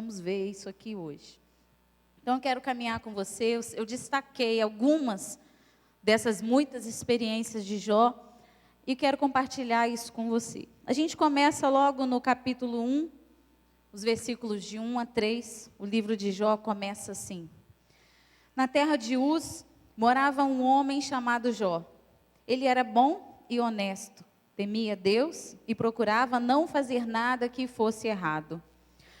vamos ver isso aqui hoje. Então, eu quero caminhar com você. Eu destaquei algumas dessas muitas experiências de Jó e quero compartilhar isso com você. A gente começa logo no capítulo 1, os versículos de 1 a 3. O livro de Jó começa assim. Na terra de Uz morava um homem chamado Jó. Ele era bom e honesto, temia Deus e procurava não fazer nada que fosse errado.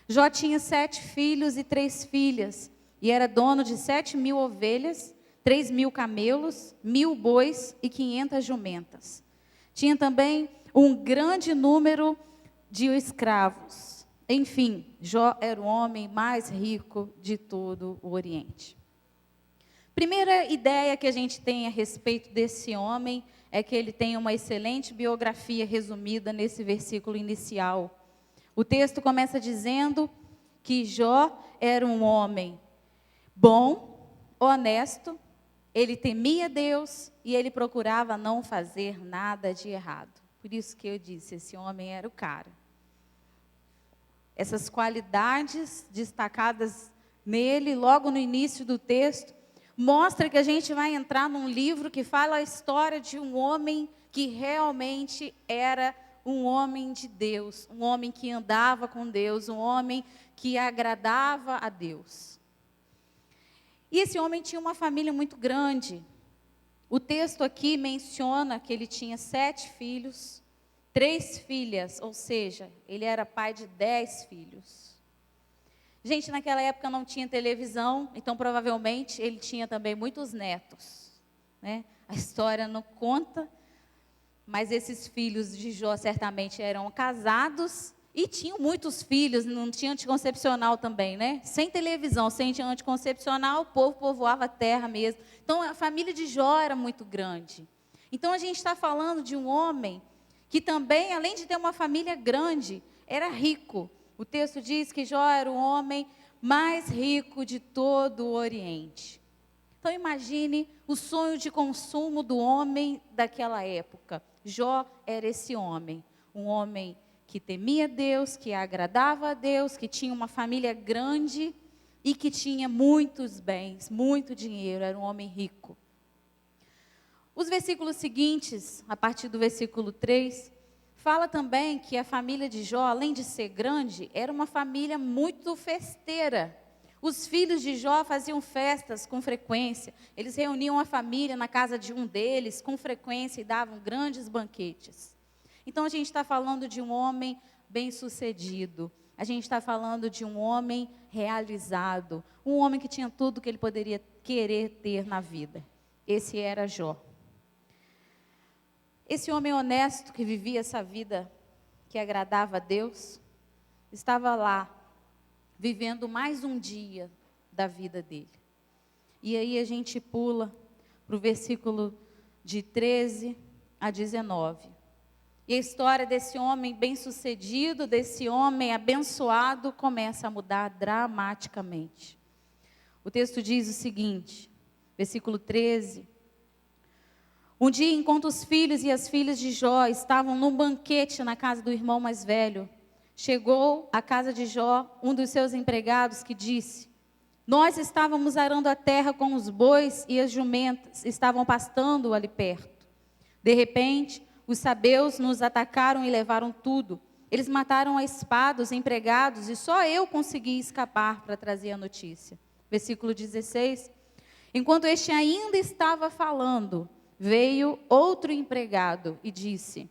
Jó tinha 7 filhos e 3 filhas, e era dono de 7.000 ovelhas, 3.000 camelos, 1.000 bois e 500 jumentas. Tinha também um grande número de escravos. Enfim, Jó era o homem mais rico de todo o Oriente. Primeira ideia que a gente tem a respeito desse homem é que ele tem uma excelente biografia resumida nesse versículo inicial. O texto começa dizendo que Jó era um homem bom, honesto, ele temia Deus e ele procurava não fazer nada de errado. Por isso que eu disse, esse homem era o cara. Essas qualidades destacadas nele, logo no início do texto, mostra que a gente vai entrar num livro que fala a história de um homem que realmente era um homem de Deus, um homem que andava com Deus, um homem que agradava a Deus. E esse homem tinha uma família muito grande. O texto aqui menciona que ele tinha 7 filhos, 3 filhas, ou seja, ele era pai de 10 filhos. Gente, naquela época não tinha televisão, então provavelmente ele tinha também muitos netos, né? A história não conta, mas esses filhos de Jó certamente eram casados e tinham muitos filhos, não tinha anticoncepcional também, né? Sem televisão, sem anticoncepcional, o povo povoava a terra mesmo. Então a família de Jó era muito grande. Então a gente está falando de um homem que também, além de ter uma família grande, era rico. O texto diz que Jó era o homem mais rico de todo o Oriente. Então imagine o sonho de consumo do homem daquela época. Jó era esse homem, um homem que temia Deus, que agradava a Deus, que tinha uma família grande e que tinha muitos bens, muito dinheiro, era um homem rico. Os versículos seguintes, a partir do versículo 3, fala também que a família de Jó, além de ser grande, era uma família muito festeira. Os filhos de Jó faziam festas com frequência. Eles reuniam a família na casa de um deles com frequência e davam grandes banquetes. Então a gente está falando de um homem bem-sucedido. A gente está falando de um homem realizado. Um homem que tinha tudo que ele poderia querer ter na vida. Esse era Jó. Esse homem honesto que vivia essa vida que agradava a Deus, estava lá, vivendo mais um dia da vida dele. E aí a gente pula para o versículo de 13 a 19. E a história desse homem bem-sucedido, desse homem abençoado, começa a mudar dramaticamente. O texto diz o seguinte, versículo 13. Um dia, enquanto os filhos e as filhas de Jó estavam num banquete na casa do irmão mais velho, chegou à casa de Jó um dos seus empregados que disse: nós estávamos arando a terra com os bois e as jumentas estavam pastando ali perto. De repente, os sabeus nos atacaram e levaram tudo. Eles mataram a espada os empregados e só eu consegui escapar para trazer a notícia. Versículo 16. Enquanto este ainda estava falando, veio outro empregado e disse: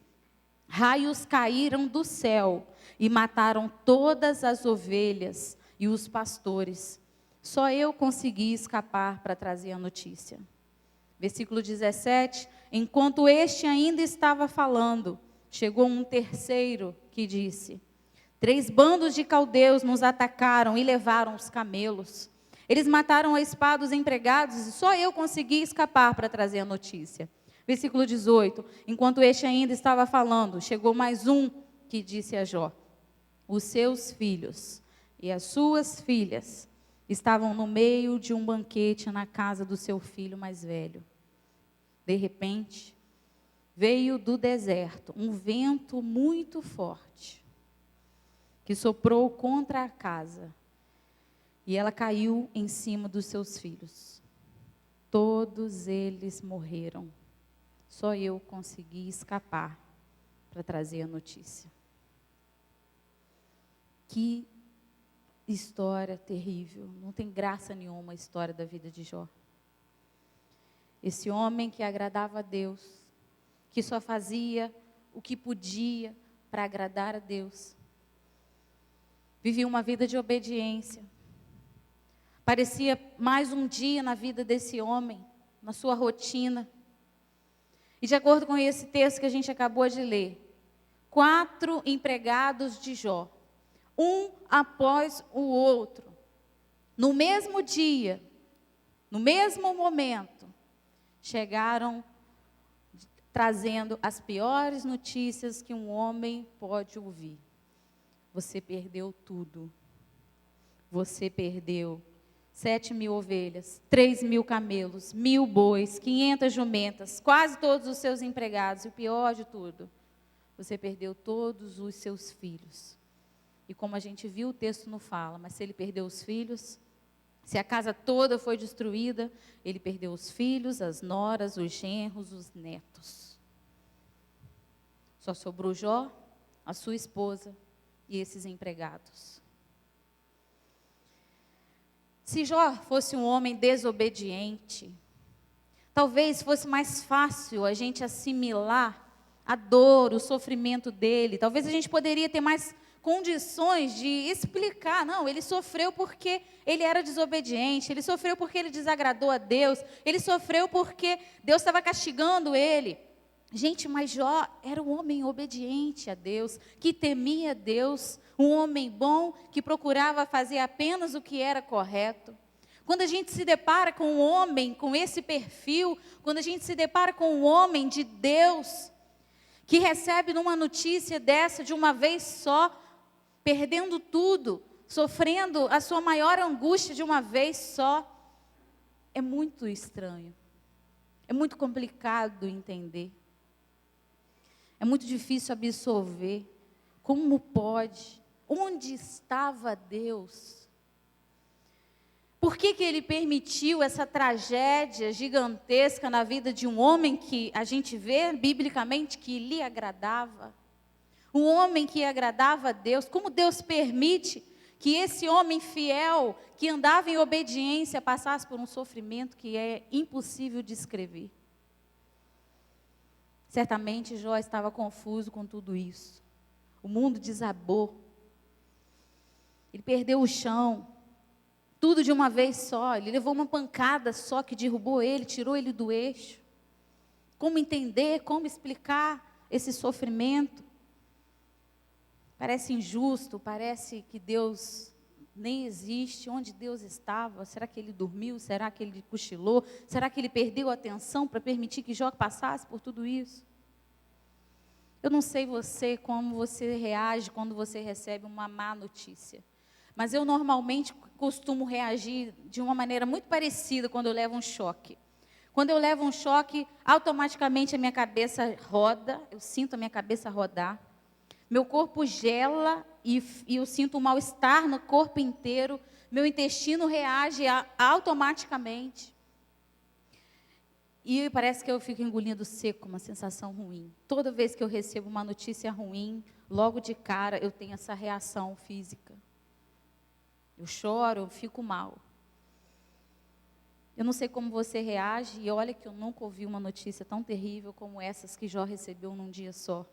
raios caíram do céu e mataram todas as ovelhas e os pastores. Só eu consegui escapar para trazer a notícia. Versículo 17. Enquanto este ainda estava falando, chegou um terceiro que disse: 3 bandos de caldeus nos atacaram e levaram os camelos. Eles mataram a espada os empregados e só eu consegui escapar para trazer a notícia. Versículo 18. Enquanto este ainda estava falando, chegou mais um que disse a Jó: os seus filhos e as suas filhas estavam no meio de um banquete na casa do seu filho mais velho. De repente, veio do deserto um vento muito forte, que soprou contra a casa E ela caiu em cima dos seus filhos. Todos eles morreram. Só eu consegui escapar para trazer a notícia. Que história terrível. Não tem graça nenhuma a história da vida de Jó. Esse homem que agradava a Deus, que só fazia o que podia para agradar a Deus, vivia uma vida de obediência. Parecia mais um dia na vida desse homem, na sua rotina. E de acordo com esse texto que a gente acabou de ler, 4 empregados de Jó, um após o outro, no mesmo dia, no mesmo momento, chegaram trazendo as piores notícias que um homem pode ouvir. Você perdeu tudo. Você perdeu 7.000 ovelhas, 3.000 camelos, 1.000 bois, 500 jumentas, quase todos os seus empregados. E o pior de tudo, você perdeu todos os seus filhos. E como a gente viu, o texto não fala, mas se ele perdeu os filhos, se a casa toda foi destruída, ele perdeu os filhos, as noras, os genros, os netos. Só sobrou Jó, a sua esposa e esses empregados. Se Jó fosse um homem desobediente, talvez fosse mais fácil a gente assimilar a dor, o sofrimento dele. Talvez a gente poderia ter mais condições de explicar. Não, ele sofreu porque ele era desobediente, ele sofreu porque ele desagradou a Deus, ele sofreu porque Deus estava castigando ele. Gente, mas Jó era um homem obediente a Deus, que temia Deus, um homem bom, que procurava fazer apenas o que era correto. Quando a gente se depara com um homem com esse perfil, quando a gente se depara com um homem de Deus, que recebe numa notícia dessa de uma vez só, perdendo tudo, sofrendo a sua maior angústia de uma vez só, é muito estranho, é muito complicado entender, é muito difícil absorver. Como pode? Onde estava Deus? Por que ele permitiu essa tragédia gigantesca na vida de um homem que a gente vê biblicamente que lhe agradava? Um homem que agradava a Deus. Como Deus permite que esse homem fiel, que andava em obediência, passasse por um sofrimento que é impossível de descrever? Certamente Jó estava confuso com tudo isso. O mundo desabou. Ele perdeu o chão. Tudo de uma vez só. Ele levou uma pancada só que derrubou ele, tirou ele do eixo. Como entender, como explicar esse sofrimento? Parece injusto, parece que Deus nem existe. Onde Deus estava? Será que ele dormiu? Será que ele cochilou? Será que ele perdeu a atenção para permitir que Jó passasse por tudo isso? Eu não sei você, como você reage quando você recebe uma má notícia. Mas eu normalmente costumo reagir de uma maneira muito parecida quando eu levo um choque. Quando eu levo um choque, automaticamente a minha cabeça roda, eu sinto a minha cabeça rodar. Meu corpo gela e eu sinto um mal-estar no corpo inteiro. Meu intestino reage automaticamente. E parece que eu fico engolindo seco, uma sensação ruim. Toda vez que eu recebo uma notícia ruim, logo de cara eu tenho essa reação física. Eu choro, eu fico mal. Eu não sei como você reage, e olha que eu nunca ouvi uma notícia tão terrível como essas que Jó recebeu num dia só.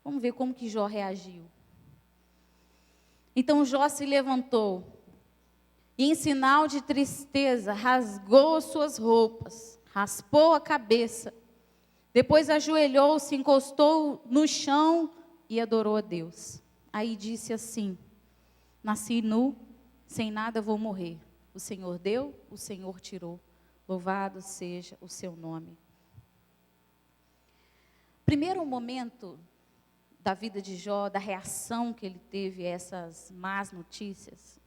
Vamos ver como que Jó reagiu. Então Jó se levantou, e em sinal de tristeza, rasgou suas roupas, raspou a cabeça, depois ajoelhou-se, encostou no chão e adorou a Deus. Aí disse assim: nasci nu, sem nada vou morrer. O Senhor deu, o Senhor tirou. Louvado seja o seu nome. Primeiro momento da vida de Jó, da reação que ele teve a essas más notícias,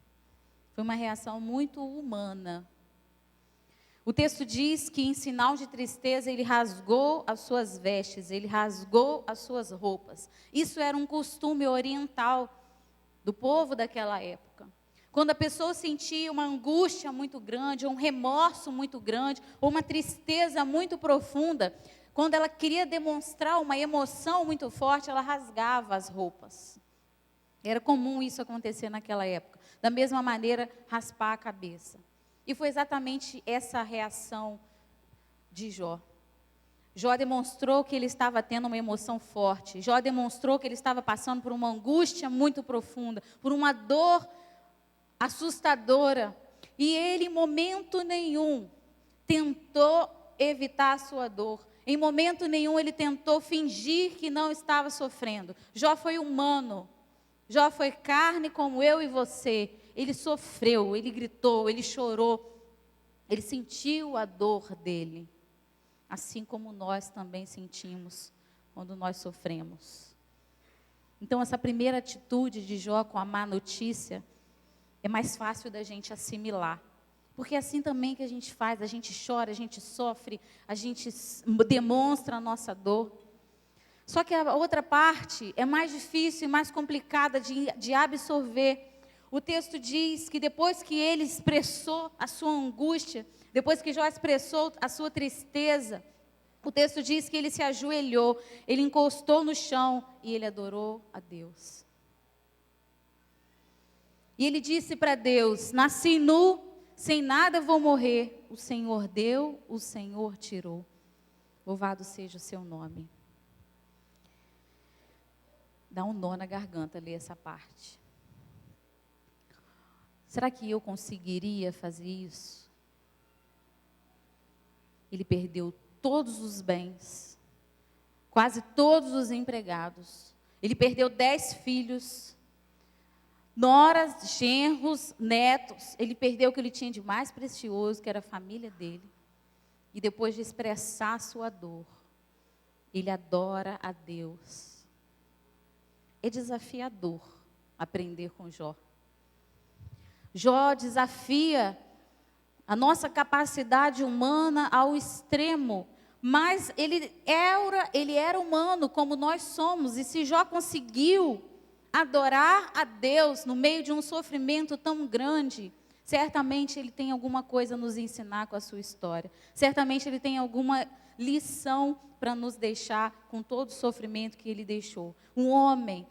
foi uma reação muito humana. O texto diz que em sinal de tristeza ele rasgou as suas vestes, ele rasgou as suas roupas. Isso era um costume oriental do povo daquela época. Quando a pessoa sentia uma angústia muito grande, ou um remorso muito grande, ou uma tristeza muito profunda, quando ela queria demonstrar uma emoção muito forte, ela rasgava as roupas. Era comum isso acontecer naquela época. Da mesma maneira, raspar a cabeça. E foi exatamente essa reação de Jó. Jó demonstrou que ele estava tendo uma emoção forte. Jó demonstrou que ele estava passando por uma angústia muito profunda, por uma dor assustadora. E ele, em momento nenhum, tentou evitar a sua dor. Em momento nenhum, ele tentou fingir que não estava sofrendo. Jó foi humano. Jó foi carne como eu e você. Ele sofreu, ele gritou, ele chorou. Ele sentiu a dor dele. Assim como nós também sentimos quando nós sofremos. Então, essa primeira atitude de Jó com a má notícia é mais fácil da gente assimilar. Porque é assim também que a gente faz, a gente chora, a gente sofre, a gente demonstra a nossa dor. Só que a outra parte é mais difícil e mais complicada de absorver. O texto diz que depois que ele expressou a sua angústia, depois que Jó expressou a sua tristeza, o texto diz que ele se ajoelhou, ele encostou no chão e ele adorou a Deus. E ele disse para Deus: nasci nu, sem nada vou morrer. O Senhor deu, o Senhor tirou. Louvado seja o seu nome. Dá um nó na garganta ler essa parte. Será que eu conseguiria fazer isso? Ele perdeu todos os bens, quase todos os empregados. Ele perdeu 10 filhos, noras, genros, netos. Ele perdeu o que ele tinha de mais precioso, que era a família dele. E depois de expressar a sua dor, ele adora a Deus. É desafiador aprender com Jó. Jó desafia a nossa capacidade humana ao extremo, mas ele era humano como nós somos, e se Jó conseguiu adorar a Deus no meio de um sofrimento tão grande, certamente ele tem alguma coisa a nos ensinar com a sua história, certamente ele tem alguma lição para nos deixar com todo o sofrimento que ele deixou. Um homem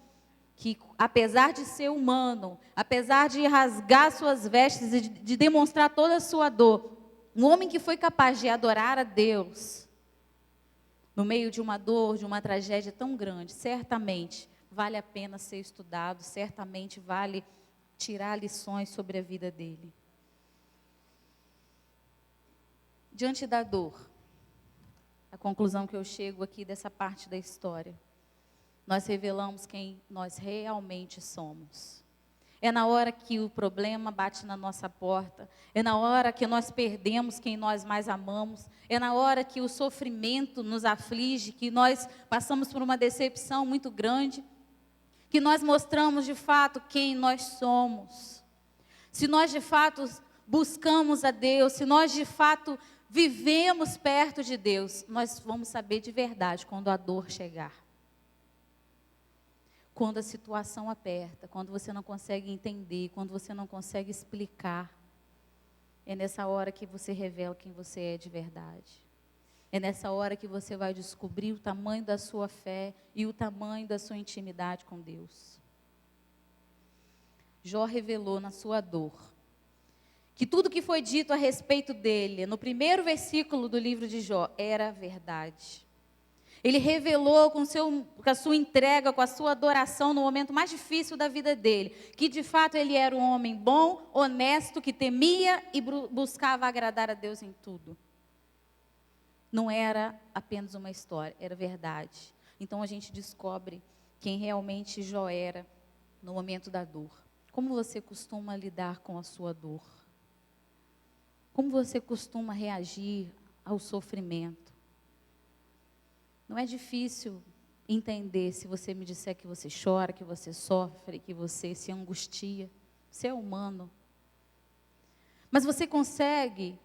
que, apesar de ser humano, apesar de rasgar suas vestes e de demonstrar toda a sua dor, um homem que foi capaz de adorar a Deus, no meio de uma dor, de uma tragédia tão grande, certamente vale a pena ser estudado, certamente vale tirar lições sobre a vida dele. Diante da dor, a conclusão que eu chego aqui dessa parte da história, nós revelamos quem nós realmente somos. É na hora que o problema bate na nossa porta, é na hora que nós perdemos quem nós mais amamos, é na hora que o sofrimento nos aflige, que nós passamos por uma decepção muito grande, que nós mostramos de fato quem nós somos. Se nós de fato buscamos a Deus, se nós de fato vivemos perto de Deus, nós vamos saber de verdade quando a dor chegar. Quando a situação aperta, quando você não consegue entender, quando você não consegue explicar, é nessa hora que você revela quem você é de verdade. É nessa hora que você vai descobrir o tamanho da sua fé e o tamanho da sua intimidade com Deus. Jó revelou na sua dor que tudo que foi dito a respeito dele, no primeiro versículo do livro de Jó, era verdade. Ele revelou com a sua entrega, com a sua adoração no momento mais difícil da vida dele, que de fato ele era um homem bom, honesto, que temia e buscava agradar a Deus em tudo. Não era apenas uma história, era verdade. Então a gente descobre quem realmente Jó era no momento da dor. Como você costuma lidar com a sua dor? Como você costuma reagir ao sofrimento? Não é difícil entender se você me disser que você chora, que você sofre, que você se angustia. Você é humano. Mas você consegue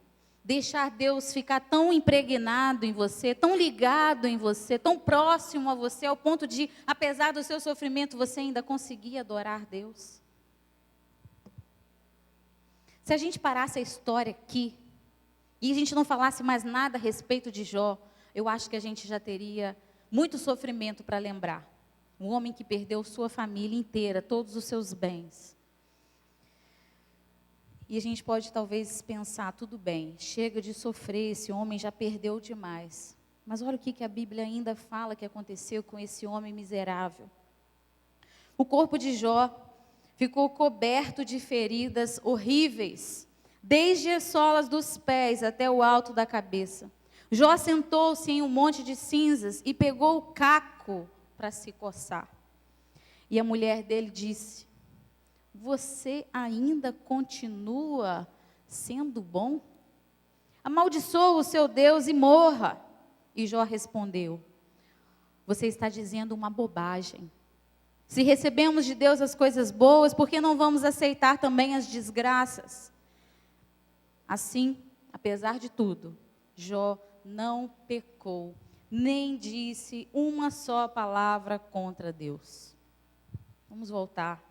deixar Deus ficar tão impregnado em você, tão ligado em você, tão próximo a você, ao ponto de, apesar do seu sofrimento, você ainda conseguir adorar Deus? Se a gente parasse a história aqui, e a gente não falasse mais nada a respeito de Jó, eu acho que a gente já teria muito sofrimento para lembrar. Um homem que perdeu sua família inteira, todos os seus bens. E a gente pode talvez pensar, tudo bem, chega de sofrer, esse homem já perdeu demais. Mas olha o que a Bíblia ainda fala que aconteceu com esse homem miserável. O corpo de Jó ficou coberto de feridas horríveis, desde as solas dos pés até o alto da cabeça. Jó sentou-se em um monte de cinzas e pegou o caco para se coçar. E a mulher dele disse: você ainda continua sendo bom? Amaldiçoa o seu Deus e morra. E Jó respondeu: você está dizendo uma bobagem. Se recebemos de Deus as coisas boas, por que não vamos aceitar também as desgraças? Assim, apesar de tudo, Jó não pecou, nem disse uma só palavra contra Deus. Vamos voltar.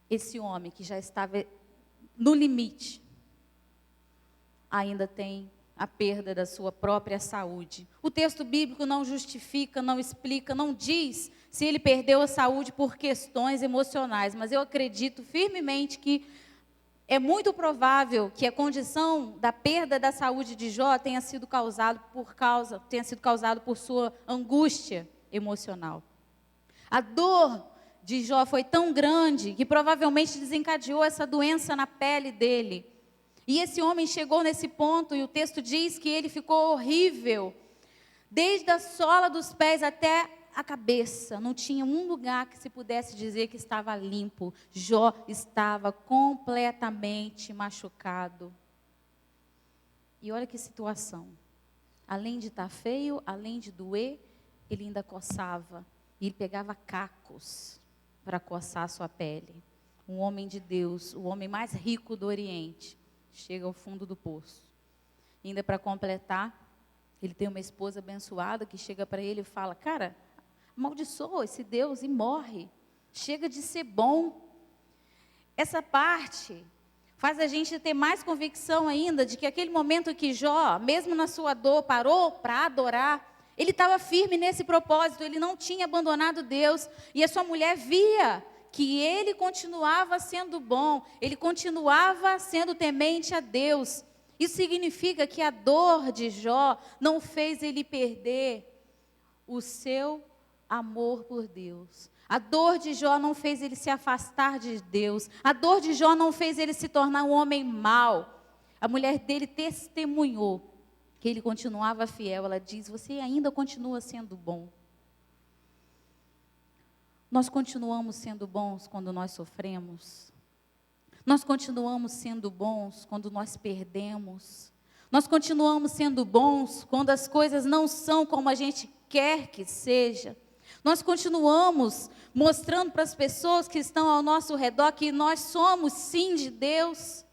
Esse homem que já estava no limite, ainda tem a perda da sua própria saúde. O texto bíblico não justifica, não explica, não diz se ele perdeu a saúde por questões emocionais, mas eu acredito firmemente que é muito provável que a condição da perda da saúde de Jó tenha sido causado por sua angústia emocional. A dor de Jó foi tão grande que provavelmente desencadeou essa doença na pele dele. E esse homem chegou nesse ponto, e o texto diz que ele ficou horrível, desde a sola dos pés até a cabeça. Não tinha um lugar que se pudesse dizer que estava limpo. Jó estava completamente machucado. E olha que situação. Além de estar feio, além de doer, ele ainda coçava. E ele pegava cacos para coçar a sua pele. Um homem de Deus, o homem mais rico do Oriente, chega ao fundo do poço. E ainda para completar, ele tem uma esposa abençoada que chega para ele e fala: cara, amaldiçoa esse Deus e morre. Chega de ser bom. Essa parte faz a gente ter mais convicção ainda de que aquele momento que Jó, mesmo na sua dor, parou para adorar, ele estava firme nesse propósito, ele não tinha abandonado Deus. E a sua mulher via que ele continuava sendo bom, ele continuava sendo temente a Deus. Isso significa que a dor de Jó não fez ele perder o seu amor por Deus. A dor de Jó não fez ele se afastar de Deus. A dor de Jó não fez ele se tornar um homem mau. A mulher dele testemunhou que ele continuava fiel. Ela diz: você ainda continua sendo bom. Nós continuamos sendo bons quando nós sofremos. Nós continuamos sendo bons quando nós perdemos. Nós continuamos sendo bons quando as coisas não são como a gente quer que seja. Nós continuamos mostrando para as pessoas que estão ao nosso redor que nós somos sim de Deus,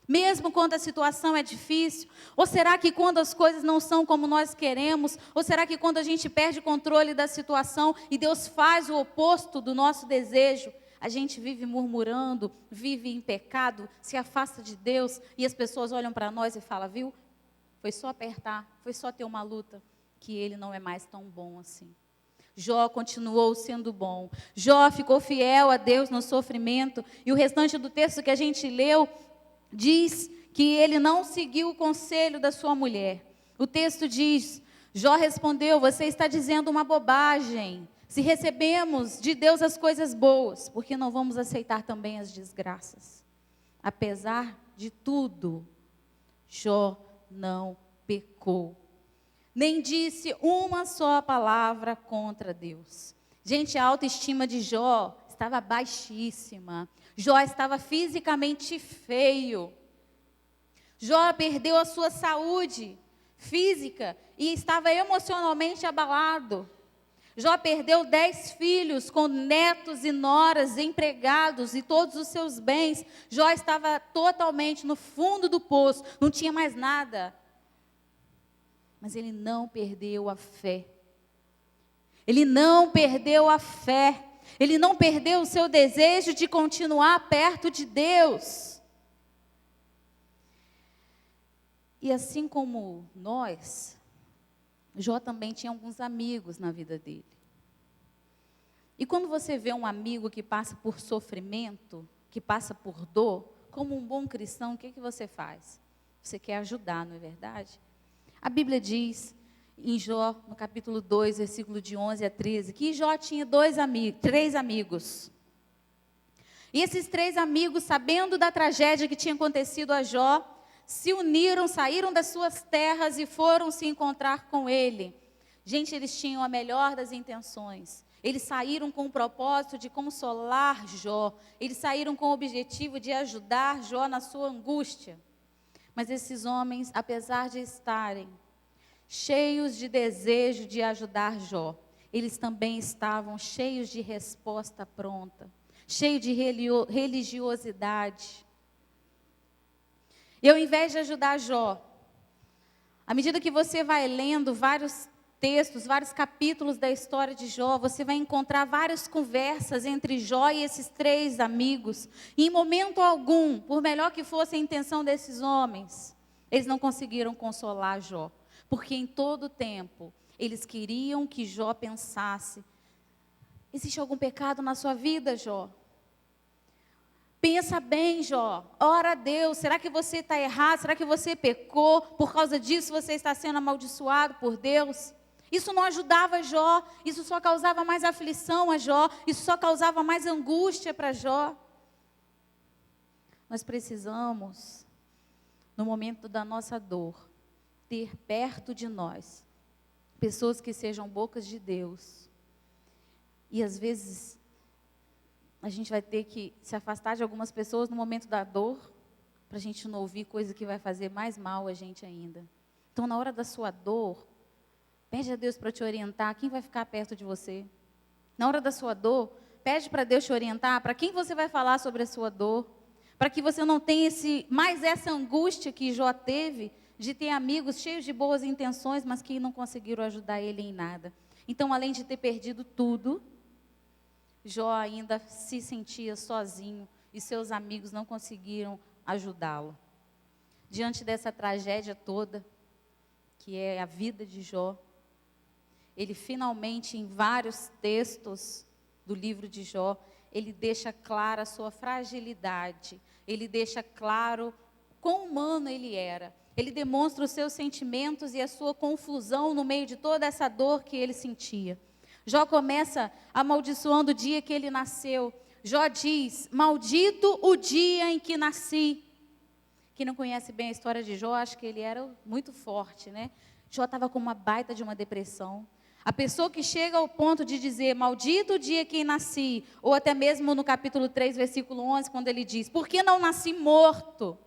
mesmo quando a situação é difícil. Ou será que quando as coisas não são como nós queremos? Ou será que quando a gente perde o controle da situação e Deus faz o oposto do nosso desejo, a gente vive murmurando, vive em pecado, se afasta de Deus e as pessoas olham para nós e falam: viu, foi só apertar, foi só ter uma luta, que ele não é mais tão bom assim. Jó continuou sendo bom. Jó ficou fiel a Deus no sofrimento. E o restante do texto que a gente leu diz que ele não seguiu o conselho da sua mulher. O texto diz: Jó respondeu: você está dizendo uma bobagem. Se recebemos de Deus as coisas boas, por que não vamos aceitar também as desgraças? Apesar de tudo, Jó não pecou. Nem disse uma só palavra contra Deus. Gente, a autoestima de Jó estava baixíssima. Jó estava fisicamente feio. Jó perdeu a sua saúde física e estava emocionalmente abalado. Jó perdeu 10 filhos com netos e noras, empregados e todos os seus bens. Jó estava totalmente no fundo do poço, não tinha mais nada. Mas ele não perdeu a fé. Ele não perdeu a fé. Ele não perdeu o seu desejo de continuar perto de Deus. E assim como nós, Jó também tinha alguns amigos na vida dele. E quando você vê um amigo que passa por sofrimento, que passa por dor, como um bom cristão, o que você faz? Você quer ajudar, não é verdade? A Bíblia diz, em Jó, no capítulo 2, versículo de 11 a 13, que Jó tinha três amigos. E esses três amigos, sabendo da tragédia que tinha acontecido a Jó, se uniram, saíram das suas terras e foram se encontrar com ele. Gente, eles tinham a melhor das intenções. Eles saíram com o propósito de consolar Jó. Eles saíram com o objetivo de ajudar Jó na sua angústia. Mas esses homens, apesar de estarem cheios de desejo de ajudar Jó, eles também estavam cheios de resposta pronta, cheios de religiosidade. E ao invés de ajudar Jó, à medida que você vai lendo vários textos, vários capítulos da história de Jó, você vai encontrar várias conversas entre Jó e esses três amigos. E em momento algum, por melhor que fosse a intenção desses homens, eles não conseguiram consolar Jó. Porque em todo tempo, eles queriam que Jó pensasse: existe algum pecado na sua vida, Jó? Pensa bem, Jó. Ora a Deus, será que você está errado? Será que você pecou? Por causa disso você está sendo amaldiçoado por Deus? Isso não ajudava Jó, isso só causava mais aflição a Jó, isso só causava mais angústia para Jó. Nós precisamos, no momento da nossa dor, ter perto de nós pessoas que sejam bocas de Deus. E às vezes a gente vai ter que se afastar de algumas pessoas no momento da dor, para a gente não ouvir coisa que vai fazer mais mal a gente ainda. Então, na hora da sua dor, pede a Deus para te orientar quem vai ficar perto de você. Na hora da sua dor, pede para Deus te orientar para quem você vai falar sobre a sua dor, para que você não tenha mais essa angústia que Jó teve, de ter amigos cheios de boas intenções, mas que não conseguiram ajudar ele em nada. Então, além de ter perdido tudo, Jó ainda se sentia sozinho e seus amigos não conseguiram ajudá-lo. Diante dessa tragédia toda, que é a vida de Jó, ele finalmente, em vários textos do livro de Jó, ele deixa clara a sua fragilidade, ele deixa claro quão humano ele era. Ele demonstra os seus sentimentos e a sua confusão no meio de toda essa dor que ele sentia. Jó começa amaldiçoando o dia que ele nasceu. Jó diz: maldito o dia em que nasci. Quem não conhece bem a história de Jó, acha que ele era muito forte, né? Jó estava com uma baita de uma depressão. A pessoa que chega ao ponto de dizer, maldito o dia que nasci, ou até mesmo no capítulo 3, versículo 11, quando ele diz, por que não nasci morto?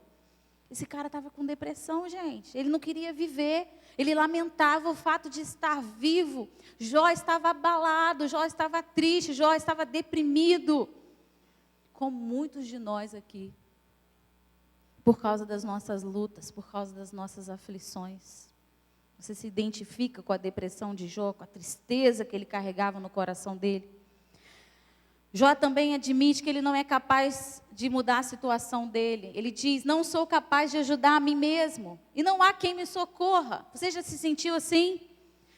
Esse cara estava com depressão, gente. Ele não queria viver. Ele lamentava o fato de estar vivo. Jó estava abalado, Jó estava triste, Jó estava deprimido. Como muitos de nós aqui. Por causa das nossas lutas, por causa das nossas aflições. Você se identifica com a depressão de Jó, com a tristeza que ele carregava no coração dele. Jó também admite que ele não é capaz de mudar a situação dele. Ele diz, não sou capaz de ajudar a mim mesmo. E não há quem me socorra. Você já se sentiu assim?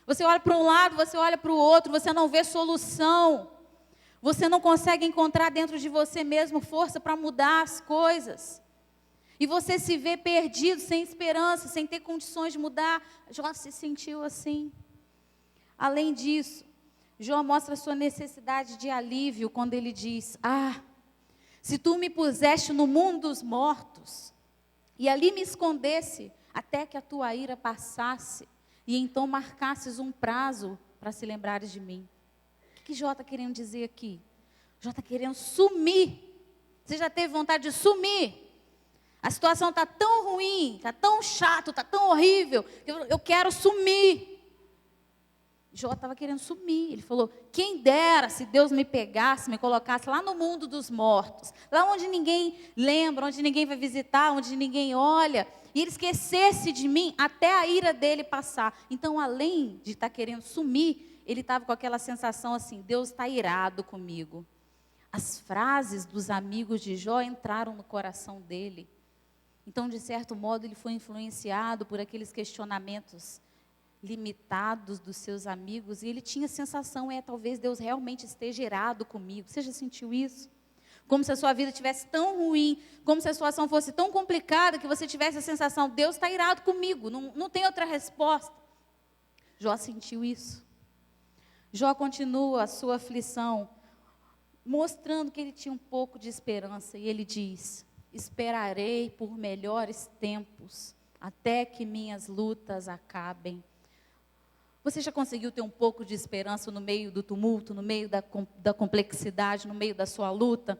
Você olha para um lado, você olha para o outro, você não vê solução. Você não consegue encontrar dentro de você mesmo força para mudar as coisas. E você se vê perdido, sem esperança, sem ter condições de mudar. Jó se sentiu assim. Além disso, Jó mostra a sua necessidade de alívio quando ele diz, se tu me puseste no mundo dos mortos, e ali me escondesse, até que a tua ira passasse, e então marcasses um prazo para se lembrares de mim. O que Jó está querendo dizer aqui? Jó está querendo sumir. Você já teve vontade de sumir? A situação está tão ruim, está tão chato, está tão horrível, que eu quero sumir. Jó estava querendo sumir. Ele falou, quem dera se Deus me pegasse, me colocasse lá no mundo dos mortos, lá onde ninguém lembra, onde ninguém vai visitar, onde ninguém olha, e ele esquecesse de mim até a ira dele passar. Então, além de estar querendo sumir, ele estava com aquela sensação assim, Deus está irado comigo. As frases dos amigos de Jó entraram no coração dele. Então, de certo modo, ele foi influenciado por aqueles questionamentos limitados dos seus amigos, e ele tinha a sensação, talvez Deus realmente esteja irado comigo. Você já sentiu isso? Como se a sua vida estivesse tão ruim, como se a situação fosse tão complicada, que você tivesse a sensação, Deus está irado comigo, não tem outra resposta. Jó sentiu isso. Jó continua a sua aflição, mostrando que ele tinha um pouco de esperança, e ele diz, esperarei por melhores tempos, até que minhas lutas acabem. Você já conseguiu ter um pouco de esperança no meio do tumulto, no meio da complexidade, no meio da sua luta?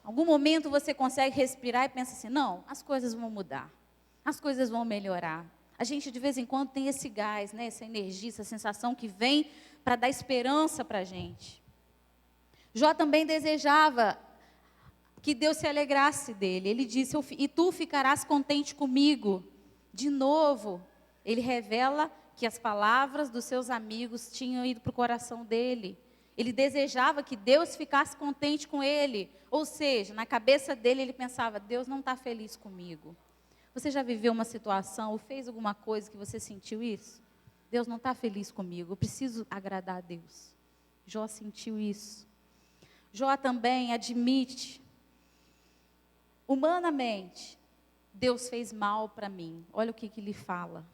Algum momento você consegue respirar e pensa assim, não, as coisas vão mudar, as coisas vão melhorar. A gente de vez em quando tem esse gás, né, essa energia, essa sensação que vem para dar esperança para a gente. Jó também desejava que Deus se alegrasse dele. Ele disse, e tu ficarás contente comigo. De novo, ele revela que as palavras dos seus amigos tinham ido para o coração dele. Ele desejava que Deus ficasse contente com ele. Ou seja, na cabeça dele ele pensava, Deus não está feliz comigo. Você já viveu uma situação ou fez alguma coisa que você sentiu isso? Deus não está feliz comigo, eu preciso agradar a Deus. Jó sentiu isso. Jó também admite, humanamente, Deus fez mal para mim. Olha o que ele fala.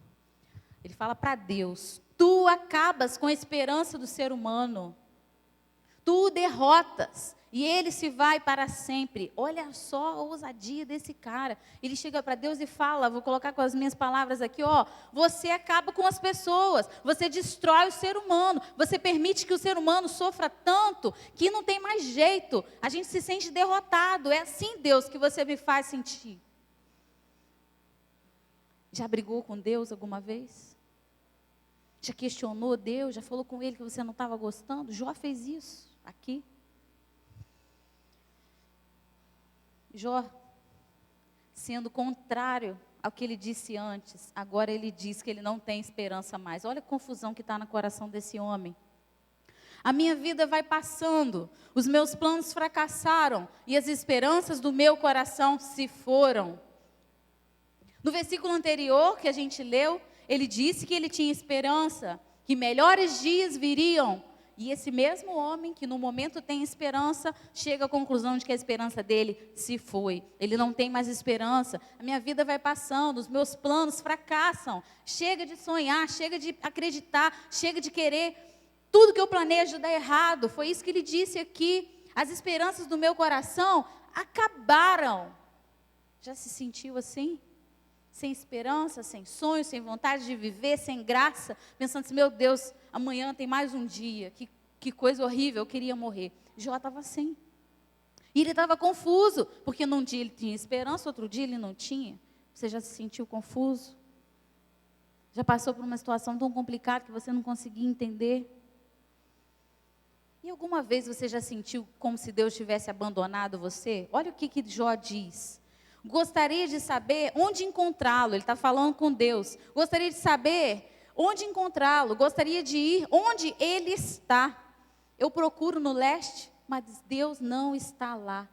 Ele fala para Deus, tu acabas com a esperança do ser humano. Tu o derrotas e ele se vai para sempre. Olha só a ousadia desse cara. Ele chega para Deus e fala, vou colocar com as minhas palavras aqui, você acaba com as pessoas, você destrói o ser humano, você permite que o ser humano sofra tanto que não tem mais jeito. A gente se sente derrotado. É assim, Deus, que você me faz sentir. Já brigou com Deus alguma vez? Já questionou Deus? Já falou com Ele que você não estava gostando? Jó fez isso aqui. Jó, sendo contrário ao que ele disse antes, agora ele diz que ele não tem esperança mais. Olha a confusão que está no coração desse homem. A minha vida vai passando, os meus planos fracassaram e as esperanças do meu coração se foram. No versículo anterior que a gente leu, ele disse que ele tinha esperança, que melhores dias viriam. E esse mesmo homem, que no momento tem esperança, chega à conclusão de que a esperança dele se foi. Ele não tem mais esperança. A minha vida vai passando, os meus planos fracassam. Chega de sonhar, chega de acreditar, chega de querer. Tudo que eu planejo dá errado. Foi isso que ele disse aqui. As esperanças do meu coração acabaram. Já se sentiu assim? Sem esperança, sem sonho, sem vontade de viver, sem graça, pensando assim, meu Deus, amanhã tem mais um dia, que coisa horrível, eu queria morrer. Jó estava assim. E ele estava confuso, porque num dia ele tinha esperança, outro dia ele não tinha. Você já se sentiu confuso? Já passou por uma situação tão complicada que você não conseguia entender? E alguma vez você já sentiu como se Deus tivesse abandonado você? Olha o que Jó diz. Gostaria de saber onde encontrá-lo. Ele está falando com Deus. Gostaria de saber onde encontrá-lo. Gostaria de ir onde ele está. Eu procuro no leste, mas Deus não está lá.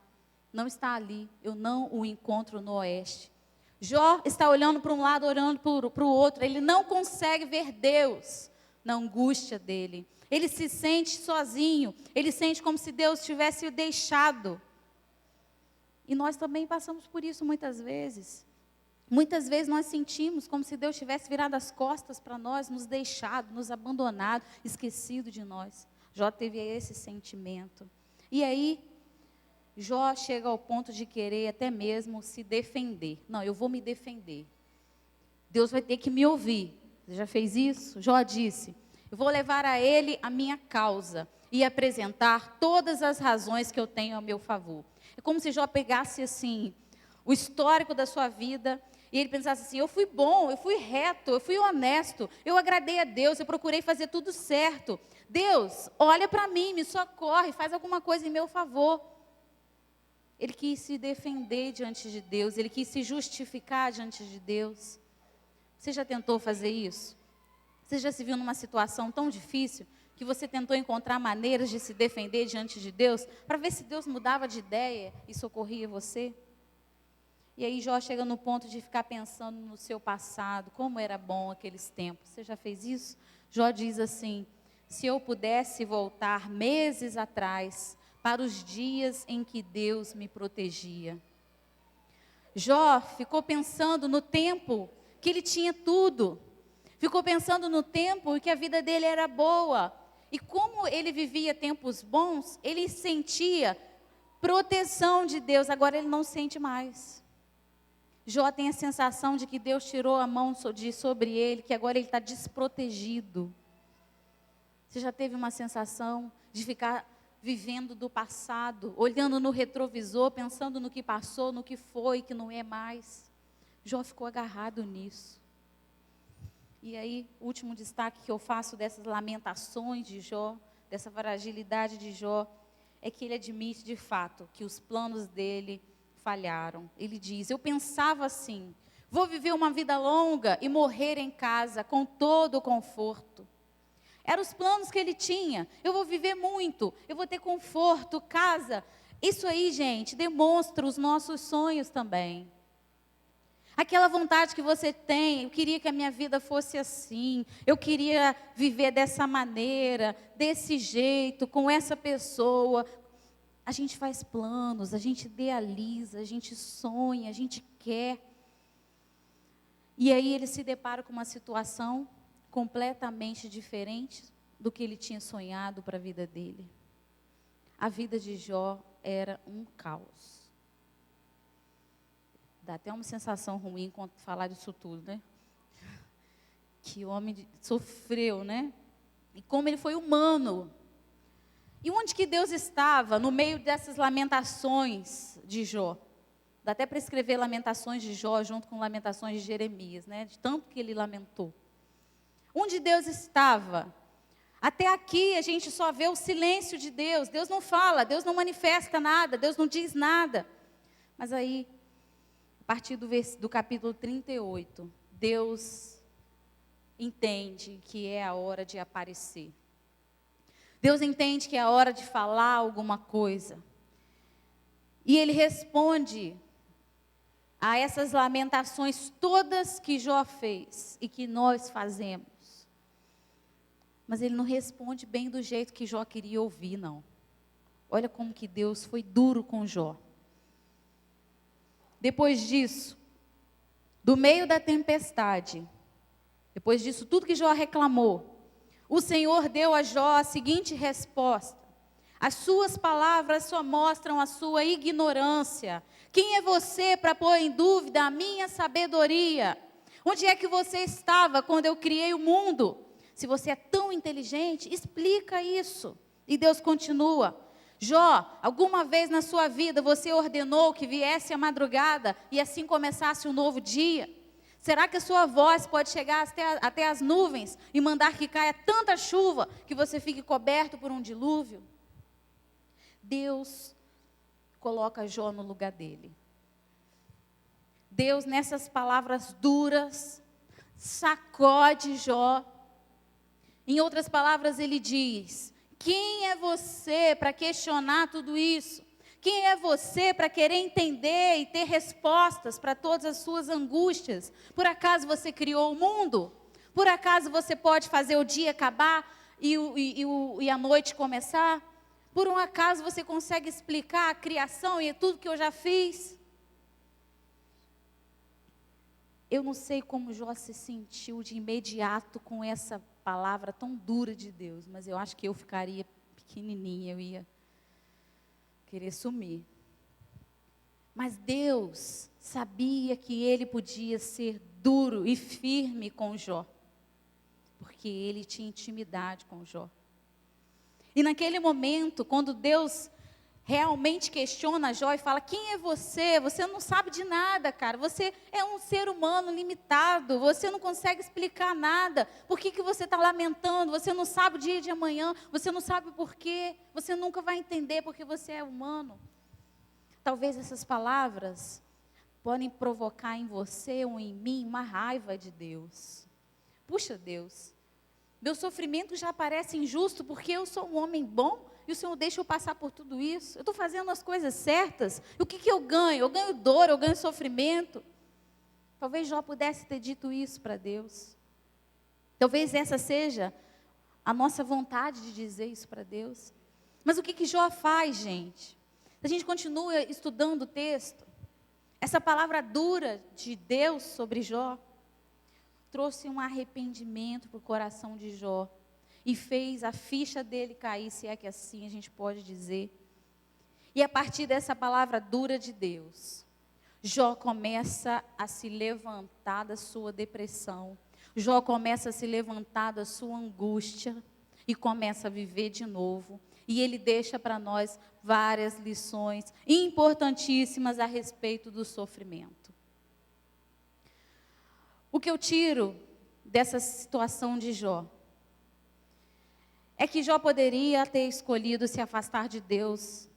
Não está ali. Eu não o encontro no oeste. Jó está olhando para um lado, olhando para o outro. Ele não consegue ver Deus na angústia dele. Ele se sente sozinho. Ele sente como se Deus tivesse o deixado. E nós também passamos por isso muitas vezes. Muitas vezes nós sentimos como se Deus tivesse virado as costas para nós, nos deixado, nos abandonado, esquecido de nós. Jó teve esse sentimento. E aí, Jó chega ao ponto de querer até mesmo se defender. Não, eu vou me defender. Deus vai ter que me ouvir. Você já fez isso? Jó disse, eu vou levar a ele a minha causa e apresentar todas as razões que eu tenho a meu favor. É como se Jó pegasse assim, o histórico da sua vida, e ele pensasse assim, eu fui bom, eu fui reto, eu fui honesto, eu agradei a Deus, eu procurei fazer tudo certo. Deus, olha para mim, me socorre, faz alguma coisa em meu favor. Ele quis se defender diante de Deus, ele quis se justificar diante de Deus. Você já tentou fazer isso? Você já se viu numa situação tão difícil, que você tentou encontrar maneiras de se defender diante de Deus, para ver se Deus mudava de ideia e socorria você? E aí Jó chega no ponto de ficar pensando no seu passado, como era bom aqueles tempos. Você já fez isso? Jó diz assim: se eu pudesse voltar meses atrás, para os dias em que Deus me protegia. Jó ficou pensando no tempo que ele tinha tudo. Ficou pensando no tempo em que a vida dele era boa. E como ele vivia tempos bons, ele sentia proteção de Deus. Agora ele não sente mais. Jó tem a sensação de que Deus tirou a mão de sobre ele, que agora ele está desprotegido. Você já teve uma sensação de ficar vivendo do passado, olhando no retrovisor, pensando no que passou, no que foi, que não é mais? Jó ficou agarrado nisso. E aí, o último destaque que eu faço dessas lamentações de Jó, dessa fragilidade de Jó, é que ele admite de fato que os planos dele falharam. Ele diz: eu pensava assim, vou viver uma vida longa e morrer em casa com todo o conforto. Eram os planos que ele tinha. Eu vou viver muito, eu vou ter conforto, casa. Isso aí, gente, demonstra os nossos sonhos também. Aquela vontade que você tem, eu queria que a minha vida fosse assim, eu queria viver dessa maneira, desse jeito, com essa pessoa. A gente faz planos, a gente idealiza, a gente sonha, a gente quer. E aí ele se depara com uma situação completamente diferente do que ele tinha sonhado para a vida dele. A vida de Jó era um caos. Dá até uma sensação ruim quando falar disso tudo, né? Que o homem sofreu, né? E como ele foi humano. E onde que Deus estava no meio dessas lamentações de Jó? Dá até para escrever lamentações de Jó junto com lamentações de Jeremias, né? De tanto que ele lamentou. Onde Deus estava? Até aqui a gente só vê o silêncio de Deus. Deus não fala, Deus não manifesta nada, Deus não diz nada. Mas aí, a partir do capítulo 38, Deus entende que é a hora de aparecer. Deus entende que é a hora de falar alguma coisa. E Ele responde a essas lamentações todas que Jó fez e que nós fazemos. Mas Ele não responde bem do jeito que Jó queria ouvir, não. Olha como que Deus foi duro com Jó. Depois disso, do meio da tempestade, depois disso tudo que Jó reclamou, o Senhor deu a Jó a seguinte resposta: as suas palavras só mostram a sua ignorância. Quem é você para pôr em dúvida a minha sabedoria? Onde é que você estava quando eu criei o mundo? Se você é tão inteligente, explica isso. E Deus continua: Jó, alguma vez na sua vida você ordenou que viesse a madrugada e assim começasse um novo dia? Será que a sua voz pode chegar até as nuvens e mandar que caia tanta chuva que você fique coberto por um dilúvio? Deus coloca Jó no lugar dele. Deus, nessas palavras duras, sacode Jó. Em outras palavras, ele diz: quem é você para questionar tudo isso? Quem é você para querer entender e ter respostas para todas as suas angústias? Por acaso você criou o mundo? Por acaso você pode fazer o dia acabar e a noite começar? Por um acaso você consegue explicar a criação e tudo que eu já fiz? Eu não sei como Jó se sentiu de imediato com essa palavra tão dura de Deus, mas eu acho que eu ficaria pequenininha, eu ia querer sumir. Mas Deus sabia que Ele podia ser duro e firme com Jó, porque Ele tinha intimidade com Jó. E naquele momento, quando Deus realmente questiona Jó e fala: quem é você? Você não sabe de nada, cara. Você é um ser humano limitado. Você não consegue explicar nada. Por que você está lamentando? Você não sabe o dia de amanhã. Você não sabe o porquê. Você nunca vai entender porque você é humano. Talvez essas palavras podem provocar em você ou em mim uma raiva de Deus. Puxa, Deus, Meu sofrimento já parece injusto porque eu sou um homem bom e o Senhor deixa eu passar por tudo isso. Eu estou fazendo as coisas certas. E o que eu ganho? Eu ganho dor, eu ganho sofrimento. Talvez Jó pudesse ter dito isso para Deus. Talvez essa seja a nossa vontade de dizer isso para Deus. Mas o que Jó faz, gente? A gente continua estudando o texto. Essa palavra dura de Deus sobre Jó trouxe um arrependimento para o coração de Jó e fez a ficha dele cair, se é que assim a gente pode dizer. E a partir dessa palavra dura de Deus, Jó começa a se levantar da sua depressão. Jó começa a se levantar da sua angústia e começa a viver de novo. E ele deixa para nós várias lições importantíssimas a respeito do sofrimento. O que eu tiro dessa situação de Jó é que Jó poderia ter escolhido se afastar de Deus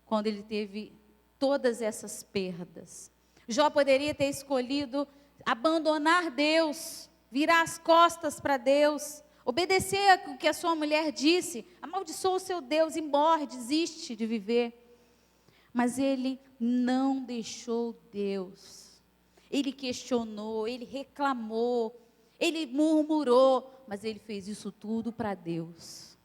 quando ele teve todas essas perdas. Jó poderia ter escolhido abandonar Deus, virar as costas para Deus, obedecer o que a sua mulher disse, amaldiçoa o seu Deus e morre, desiste de viver. Mas ele não deixou Deus. Ele questionou, ele reclamou, ele murmurou, mas ele fez isso tudo para Deus.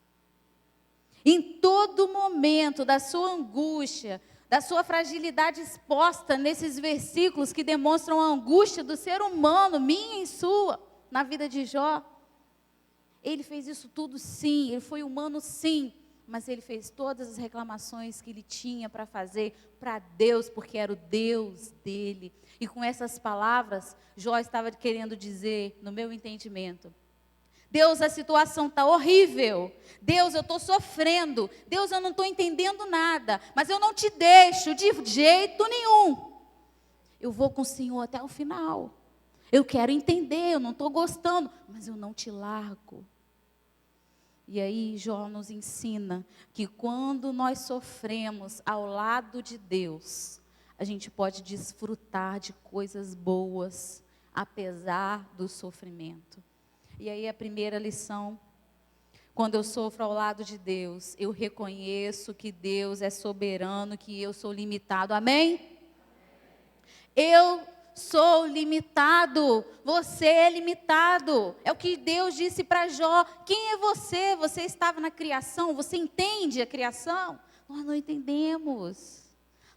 Em todo momento da sua angústia, da sua fragilidade exposta nesses versículos que demonstram a angústia do ser humano, minha e sua, na vida de Jó, ele fez isso tudo sim, ele foi humano sim, mas ele fez todas as reclamações que ele tinha para fazer para Deus, porque era o Deus dele. E com essas palavras, Jó estava querendo dizer, no meu entendimento, Deus, a situação está horrível. Deus, eu estou sofrendo. Deus, eu não estou entendendo nada. Mas eu não te deixo de jeito nenhum. Eu vou com o Senhor até o final. Eu quero entender, eu não estou gostando, mas eu não te largo. E aí Jó nos ensina que quando nós sofremos ao lado de Deus, a gente pode desfrutar de coisas boas, apesar do sofrimento. E aí a primeira lição, quando eu sofro ao lado de Deus, eu reconheço que Deus é soberano, que eu sou limitado, amém? Eu sou limitado, você é limitado, é o que Deus disse para Jó. Quem é você? Você estava na criação, você entende a criação? Nós não entendemos.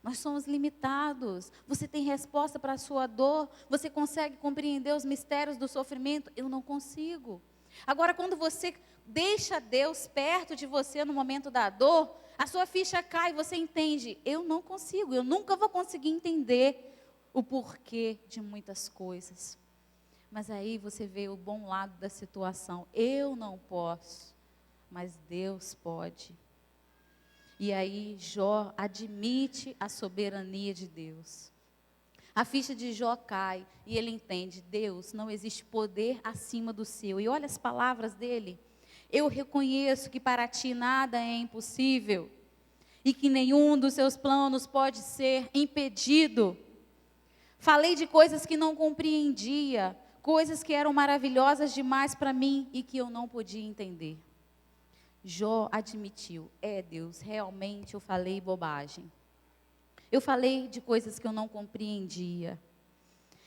Nós somos limitados. Você tem resposta para a sua dor? Você consegue compreender os mistérios do sofrimento? Eu não consigo. Agora, quando você deixa Deus perto de você no momento da dor, a sua ficha cai e você entende. Eu não consigo, eu nunca vou conseguir entender o porquê de muitas coisas. Mas aí você vê o bom lado da situação. Eu não posso, mas Deus pode. E aí Jó admite a soberania de Deus. A ficha de Jó cai e ele entende, Deus, não existe poder acima do seu. E olha as palavras dele. Eu reconheço que para ti nada é impossível e que nenhum dos seus planos pode ser impedido. Falei de coisas que não compreendia, coisas que eram maravilhosas demais para mim e que eu não podia entender. Jó admitiu, Deus, realmente eu falei bobagem. Eu falei de coisas que eu não compreendia.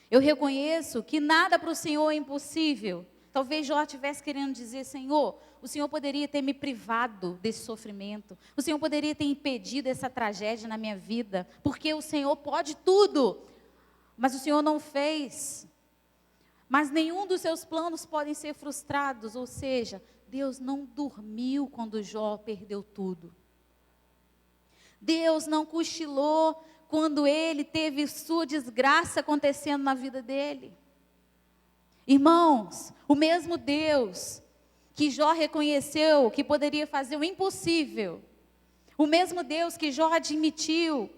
Eu reconheço que nada para o Senhor é impossível. Talvez Jó estivesse querendo dizer, Senhor, o Senhor poderia ter me privado desse sofrimento. O Senhor poderia ter impedido essa tragédia na minha vida, porque o Senhor pode tudo. Mas o Senhor não fez. Mas nenhum dos seus planos podem ser frustrados, ou seja, Deus não dormiu quando Jó perdeu tudo. Deus não cochilou quando ele teve sua desgraça acontecendo na vida dele. Irmãos, o mesmo Deus que Jó reconheceu que poderia fazer o impossível, o mesmo Deus que Jó admitiu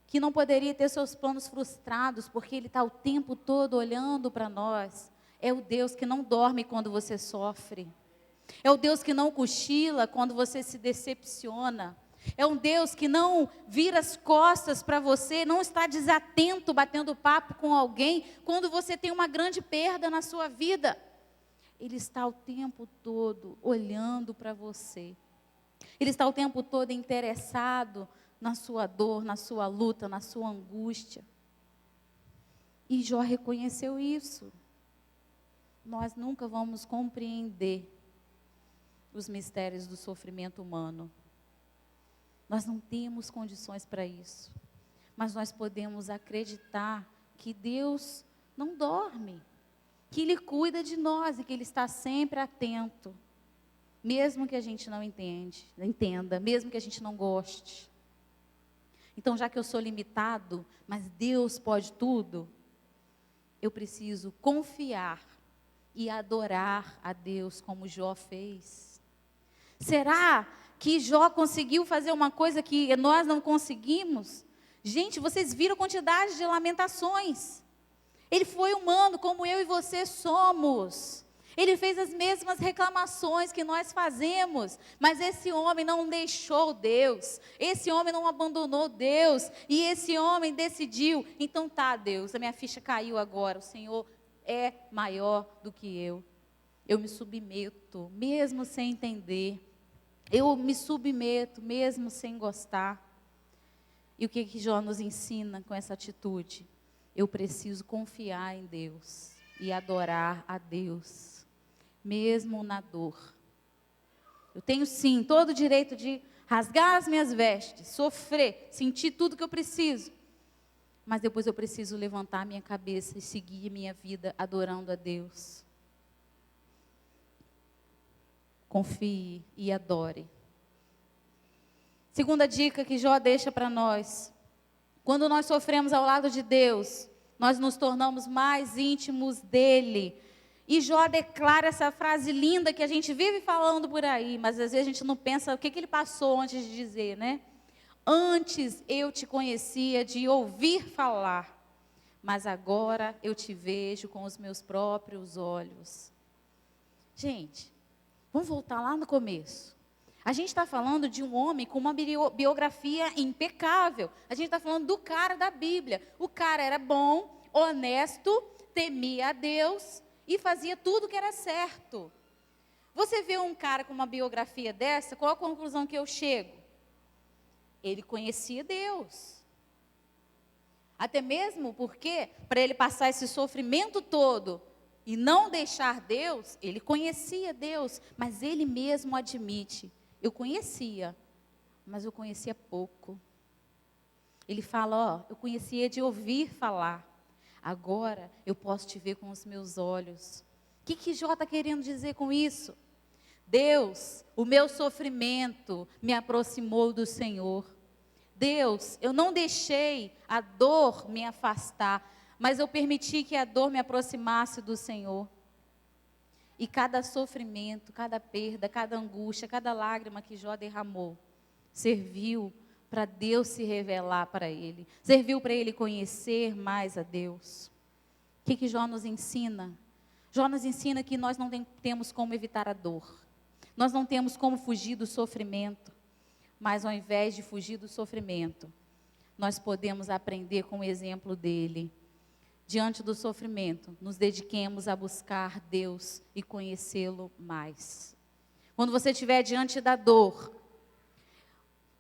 que não poderia ter seus planos frustrados, porque Ele está o tempo todo olhando para nós, é o Deus que não dorme quando você sofre. É o Deus que não cochila quando você se decepciona. É um Deus que não vira as costas para você, não está desatento, batendo papo com alguém, quando você tem uma grande perda na sua vida. Ele está o tempo todo olhando para você. Ele está o tempo todo interessado na sua dor, na sua luta, na sua angústia. E Jó reconheceu isso. Nós nunca vamos compreender os mistérios do sofrimento humano. Nós não temos condições para isso. Mas nós podemos acreditar que Deus não dorme, que Ele cuida de nós e que Ele está sempre atento, mesmo que a gente não entenda, mesmo que a gente não goste. Então, já que eu sou limitado, mas Deus pode tudo, eu preciso confiar e adorar a Deus como Jó fez. Será que Jó conseguiu fazer uma coisa que nós não conseguimos? Gente, vocês viram a quantidade de lamentações. Ele foi humano, como eu e você somos. Ele fez as mesmas reclamações que nós fazemos, mas esse homem não deixou Deus, esse homem não abandonou Deus, e esse homem decidiu, então tá, Deus, a minha ficha caiu agora, o Senhor é maior do que eu me submeto, mesmo sem entender, eu me submeto, mesmo sem gostar. E o que Jó nos ensina com essa atitude? Eu preciso confiar em Deus e adorar a Deus, mesmo na dor. Eu tenho sim todo o direito de rasgar as minhas vestes, sofrer, sentir tudo que eu preciso. Mas depois eu preciso levantar minha cabeça e seguir minha vida adorando a Deus. Confie e adore. Segunda dica que Jó deixa para nós. Quando nós sofremos ao lado de Deus, nós nos tornamos mais íntimos dEle. E Jó declara essa frase linda que a gente vive falando por aí, mas às vezes a gente não pensa o que ele passou antes de dizer, né? Antes eu te conhecia de ouvir falar, mas agora eu te vejo com os meus próprios olhos. Gente, vamos voltar lá no começo. A gente está falando de um homem com uma biografia impecável. A gente está falando do cara da Bíblia. O cara era bom, honesto, temia a Deus e fazia tudo que era certo. Você vê um cara com uma biografia dessa, qual a conclusão que eu chego? Ele conhecia Deus. Até mesmo porque, para ele passar esse sofrimento todo e não deixar Deus, ele conhecia Deus, mas ele mesmo admite: eu conhecia, mas eu conhecia pouco. Ele fala, eu conhecia de ouvir falar. Agora eu posso te ver com os meus olhos. O que Jó está querendo dizer com isso? Deus, o meu sofrimento me aproximou do Senhor. Deus, eu não deixei a dor me afastar, mas eu permiti que a dor me aproximasse do Senhor. E cada sofrimento, cada perda, cada angústia, cada lágrima que Jó derramou, serviu para Deus se revelar para ele. Serviu para ele conhecer mais a Deus. O que Jó nos ensina? Jó nos ensina que nós não temos como evitar a dor. Nós não temos como fugir do sofrimento. Mas ao invés de fugir do sofrimento, nós podemos aprender com o exemplo dele. Diante do sofrimento, nos dediquemos a buscar Deus e conhecê-lo mais. Quando você estiver diante da dor,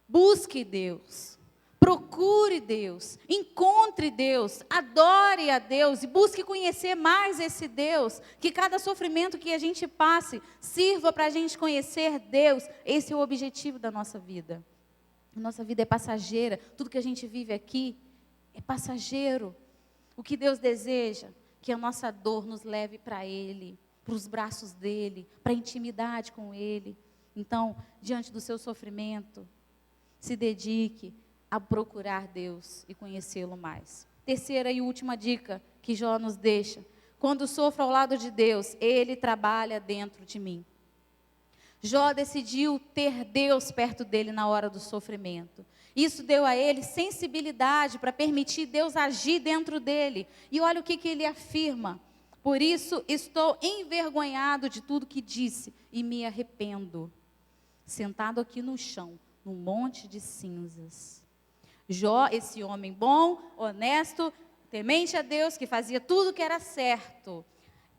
busque Deus, procure Deus, encontre Deus, adore a Deus e busque conhecer mais esse Deus. Que cada sofrimento que a gente passe sirva para a gente conhecer Deus. Esse é o objetivo da nossa vida. A nossa vida é passageira, tudo que a gente vive aqui é passageiro. O que Deus deseja? Que a nossa dor nos leve para Ele, para os braços dEle, para a intimidade com Ele. Então, diante do seu sofrimento, se dedique a procurar Deus e conhecê-lo mais. Terceira e última dica que Jó nos deixa: quando sofro ao lado de Deus, Ele trabalha dentro de mim. Jó decidiu ter Deus perto dele na hora do sofrimento. Isso deu a ele sensibilidade para permitir Deus agir dentro dele. E olha o que ele afirma: por isso estou envergonhado de tudo que disse e me arrependo. Sentado aqui no chão, num monte de cinzas. Jó, esse homem bom, honesto, temente a Deus, que fazia tudo que era certo,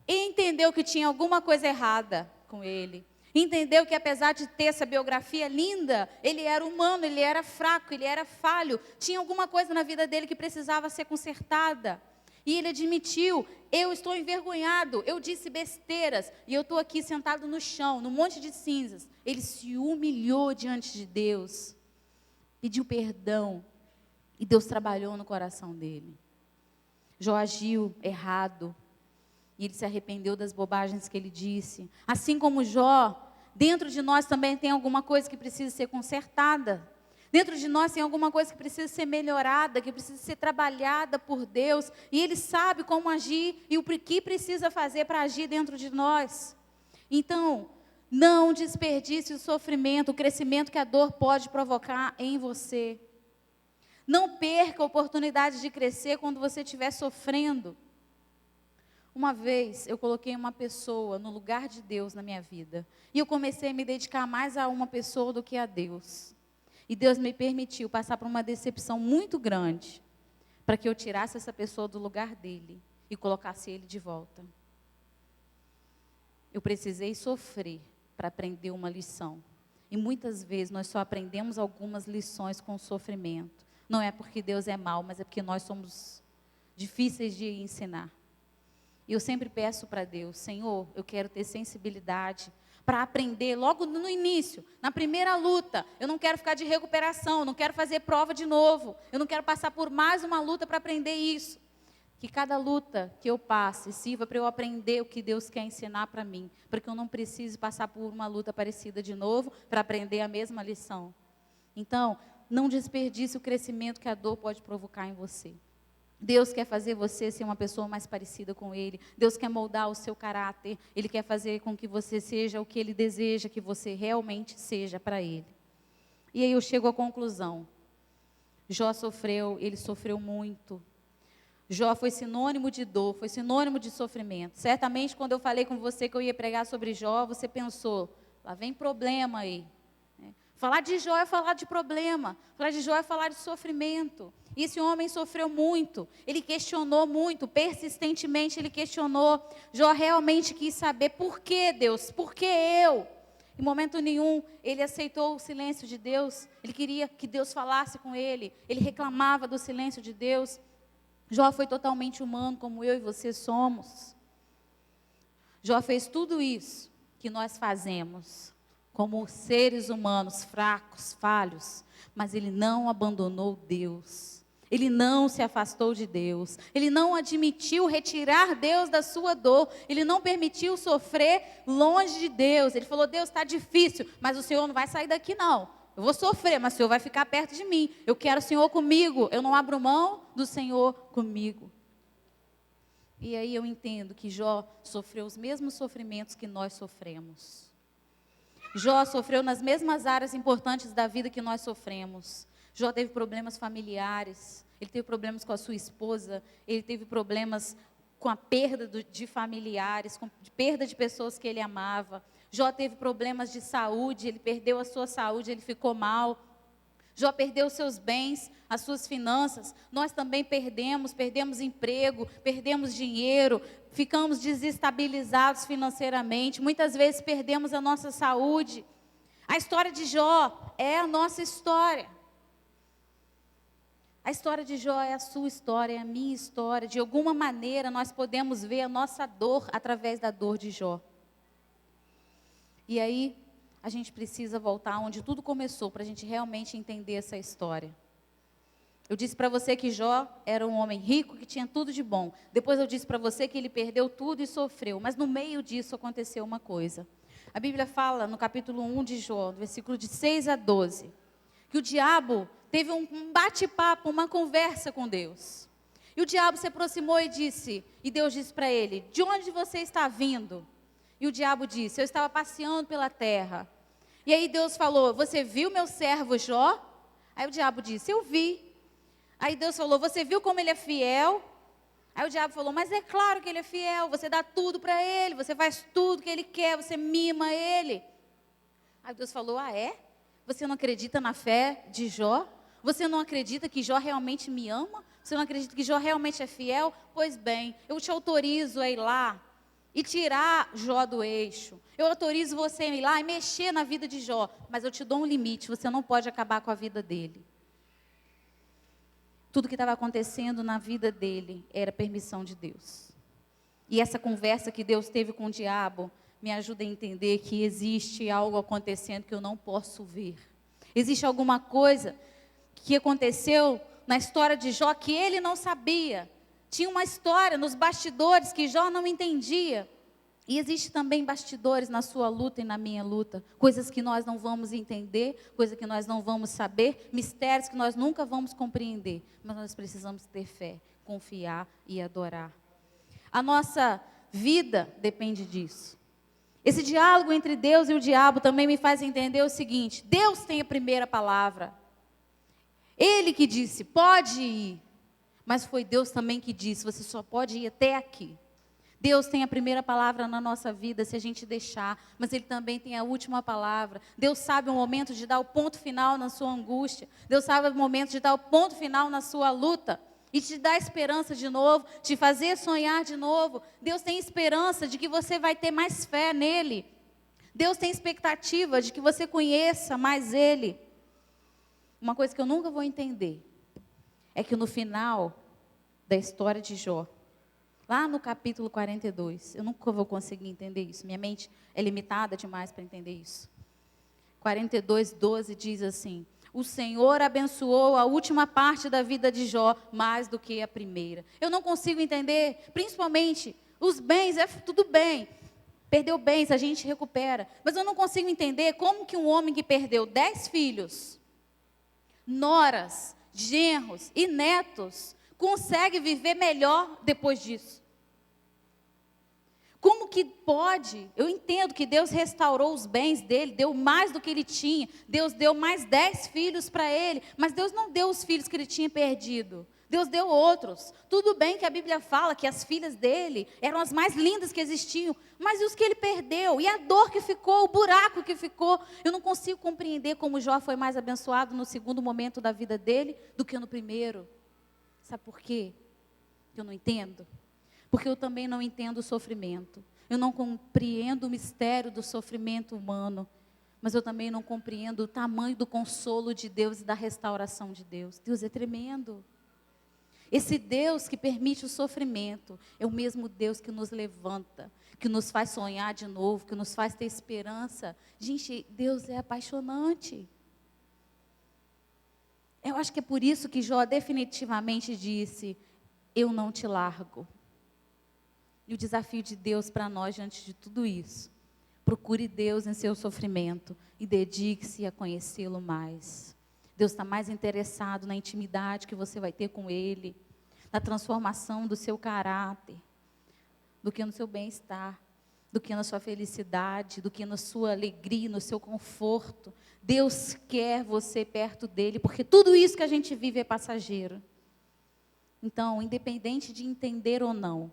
E entendeu que tinha alguma coisa errada com ele. Entendeu que apesar de ter essa biografia linda, ele era humano, ele era fraco, ele era falho. Tinha alguma coisa na vida dele que precisava ser consertada. E ele admitiu: eu estou envergonhado, eu disse besteiras, e eu estou aqui sentado no chão, num monte de cinzas. Ele se humilhou diante de Deus, pediu perdão, e Deus trabalhou no coração dele. Jó agiu errado, e ele se arrependeu das bobagens que ele disse. Assim como Jó, dentro de nós também tem alguma coisa que precisa ser consertada. Dentro de nós tem alguma coisa que precisa ser melhorada, que precisa ser trabalhada por Deus. E Ele sabe como agir e o que precisa fazer para agir dentro de nós. Então, não desperdice o sofrimento, o crescimento que a dor pode provocar em você. Não perca a oportunidade de crescer quando você estiver sofrendo. Uma vez eu coloquei uma pessoa no lugar de Deus na minha vida. E eu comecei a me dedicar mais a uma pessoa do que a Deus. E Deus me permitiu passar por uma decepção muito grande, para que eu tirasse essa pessoa do lugar dele e colocasse ele de volta. Eu precisei sofrer para aprender uma lição. E muitas vezes nós só aprendemos algumas lições com o sofrimento. Não é porque Deus é mau, mas é porque nós somos difíceis de ensinar. E eu sempre peço para Deus: Senhor, eu quero ter sensibilidade para aprender logo no início, na primeira luta. Eu não quero ficar de recuperação, eu não quero fazer prova de novo, eu não quero passar por mais uma luta para aprender isso. Que cada luta que eu passe sirva para eu aprender o que Deus quer ensinar para mim, para que eu não precise passar por uma luta parecida de novo para aprender a mesma lição. Então, não desperdice o crescimento que a dor pode provocar em você. Deus quer fazer você ser uma pessoa mais parecida com Ele. Deus quer moldar o seu caráter. Ele quer fazer com que você seja o que Ele deseja que você realmente seja para Ele. E aí eu chego à conclusão. Jó sofreu, ele sofreu muito. Jó foi sinônimo de dor, foi sinônimo de sofrimento. Certamente quando eu falei com você que eu ia pregar sobre Jó, você pensou: lá vem problema aí. Falar de Jó é falar de problema. Falar de Jó é falar de sofrimento. E esse homem sofreu muito. Ele questionou muito. Persistentemente ele questionou. Jó realmente quis saber: por que Deus? Por que eu? Em momento nenhum ele aceitou o silêncio de Deus. Ele queria que Deus falasse com ele. Ele reclamava do silêncio de Deus. Jó foi totalmente humano, como eu e você somos. Jó fez tudo isso que nós fazemos como seres humanos fracos, falhos, mas ele não abandonou Deus. Ele não se afastou de Deus. Ele não admitiu retirar Deus da sua dor. Ele não permitiu sofrer longe de Deus. Ele falou: Deus, está difícil, mas o Senhor não vai sair daqui não. Eu vou sofrer, mas o Senhor vai ficar perto de mim. Eu quero o Senhor comigo. Eu não abro mão do Senhor comigo. E aí eu entendo que Jó sofreu os mesmos sofrimentos que nós sofremos. Jó sofreu nas mesmas áreas importantes da vida que nós sofremos. Jó teve problemas familiares, ele teve problemas com a sua esposa, ele teve problemas com a perda de familiares, com a perda de pessoas que ele amava. Jó teve problemas de saúde, ele perdeu a sua saúde, ele ficou mal. Jó perdeu os seus bens, as suas finanças. Nós também perdemos emprego, perdemos dinheiro, ficamos desestabilizados financeiramente. Muitas vezes perdemos a nossa saúde. A história de Jó é a nossa história. A história de Jó é a sua história, é a minha história. De alguma maneira nós podemos ver a nossa dor através da dor de Jó. E aí a gente precisa voltar onde tudo começou, para a gente realmente entender essa história. Eu disse para você que Jó era um homem rico, que tinha tudo de bom. Depois eu disse para você que ele perdeu tudo e sofreu. Mas no meio disso aconteceu uma coisa. A Bíblia fala no capítulo 1 de Jó, no versículo de 6 a 12, que o diabo teve um bate-papo, uma conversa com Deus. E o diabo se aproximou e Deus disse para ele: de onde você está vindo? E o diabo disse: eu estava passeando pela terra. E aí Deus falou: você viu meu servo Jó? Aí o diabo disse: eu vi. Aí Deus falou: você viu como ele é fiel? Aí o diabo falou: mas é claro que ele é fiel, você dá tudo para ele, você faz tudo que ele quer, você mima ele. Aí Deus falou: ah é? Você não acredita na fé de Jó? Você não acredita que Jó realmente me ama? Você não acredita que Jó realmente é fiel? Pois bem, eu te autorizo a ir lá e tirar Jó do eixo. Eu autorizo você a ir lá e mexer na vida de Jó, mas eu te dou um limite, você não pode acabar com a vida dele. Tudo que estava acontecendo na vida dele era permissão de Deus. E essa conversa que Deus teve com o diabo me ajuda a entender que existe algo acontecendo que eu não posso ver. Existe alguma coisa que aconteceu na história de Jó que ele não sabia. Tinha uma história nos bastidores que Jó não entendia. E existe também bastidores na sua luta e na minha luta. Coisas que nós não vamos entender, coisas que nós não vamos saber, mistérios que nós nunca vamos compreender. Mas nós precisamos ter fé, confiar e adorar. A nossa vida depende disso. Esse diálogo entre Deus e o diabo também me faz entender o seguinte: Deus tem a primeira palavra. Ele que disse, pode ir. Mas foi Deus também que disse, você só pode ir até aqui. Deus tem a primeira palavra na nossa vida se a gente deixar, mas Ele também tem a última palavra. Deus sabe o momento de dar o ponto final na sua angústia. Deus sabe o momento de dar o ponto final na sua luta. E te dar esperança de novo, te fazer sonhar de novo. Deus tem esperança de que você vai ter mais fé nele. Deus tem expectativa de que você conheça mais Ele. Uma coisa que eu nunca vou entender é que no final da história de Jó, lá no capítulo 42, eu nunca vou conseguir entender isso. Minha mente é limitada demais para entender isso. 42:12 diz assim: o Senhor abençoou a última parte da vida de Jó mais do que a primeira. Eu não consigo entender, principalmente os bens, tudo bem. Perdeu bens, a gente recupera. Mas eu não consigo entender como que um homem que perdeu 10 filhos, noras, genros e netos, consegue viver melhor depois disso. Como que pode? Eu entendo que Deus restaurou os bens dele, deu mais do que ele tinha. Deus deu mais 10 filhos para ele, mas Deus não deu os filhos que ele tinha perdido. Deus deu outros. Tudo bem que a Bíblia fala que as filhas dele eram as mais lindas que existiam, mas e os que ele perdeu? E a dor que ficou, o buraco que ficou? Eu não consigo compreender como Jó foi mais abençoado no segundo momento da vida dele do que no primeiro. Sabe por quê? Eu não entendo. Porque eu também não entendo o sofrimento. Eu não compreendo o mistério do sofrimento humano. Mas eu também não compreendo o tamanho do consolo de Deus e da restauração de Deus. Deus é tremendo. Esse Deus que permite o sofrimento é o mesmo Deus que nos levanta, que nos faz sonhar de novo, que nos faz ter esperança. Gente, Deus é apaixonante. Eu acho que é por isso que Jó definitivamente disse: eu não te largo. E o desafio de Deus para nós diante de tudo isso: procure Deus em seu sofrimento e dedique-se a conhecê-lo mais. Deus está mais interessado na intimidade que você vai ter com Ele, na transformação do seu caráter, do que no seu bem-estar, do que na sua felicidade, do que na sua alegria, no seu conforto. Deus quer você perto dEle, porque tudo isso que a gente vive é passageiro. Então, independente de entender ou não,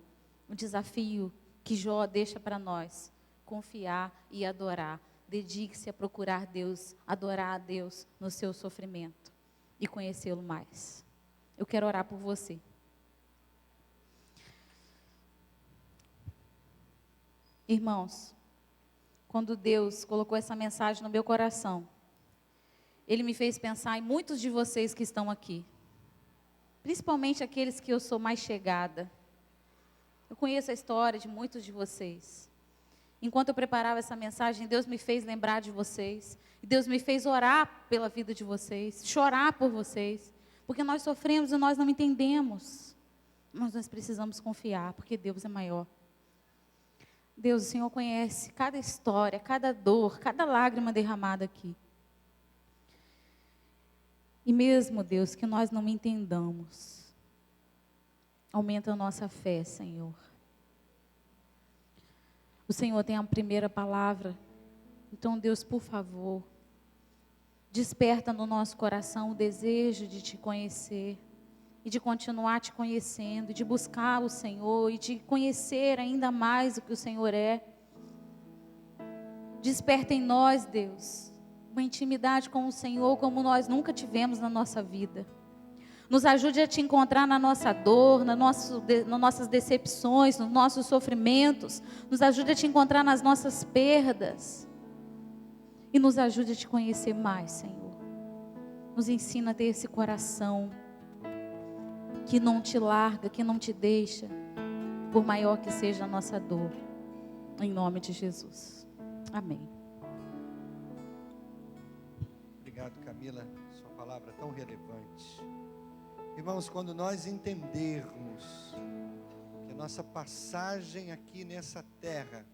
o desafio que Jó deixa para nós: confiar e adorar. Dedique-se a procurar Deus, adorar a Deus no seu sofrimento e conhecê-lo mais. Eu quero orar por você. Irmãos, quando Deus colocou essa mensagem no meu coração, Ele me fez pensar em muitos de vocês que estão aqui. Principalmente aqueles que eu sou mais chegada. Eu conheço a história de muitos de vocês. Enquanto eu preparava essa mensagem, Deus me fez lembrar de vocês. E Deus me fez orar pela vida de vocês, chorar por vocês. Porque nós sofremos e nós não entendemos. Mas nós precisamos confiar, porque Deus é maior. Deus, o Senhor conhece cada história, cada dor, cada lágrima derramada aqui. E mesmo, Deus, que nós não entendamos, aumenta a nossa fé, Senhor. O Senhor tem a primeira palavra. Então, Deus, por favor, desperta no nosso coração o desejo de Te conhecer e de continuar Te conhecendo, de buscar o Senhor e de conhecer ainda mais o que o Senhor é. Desperta em nós, Deus, uma intimidade com o Senhor como nós nunca tivemos na nossa vida. Nos ajude a te encontrar na nossa dor, nas nossas decepções, nos nossos sofrimentos. Nos ajude a te encontrar nas nossas perdas. E nos ajude a te conhecer mais, Senhor. Nos ensina a ter esse coração que não te larga, que não te deixa, por maior que seja a nossa dor. Em nome de Jesus. Amém. Obrigado, Camila, sua palavra tão relevante. Irmãos, quando nós entendermos que a nossa passagem aqui nessa terra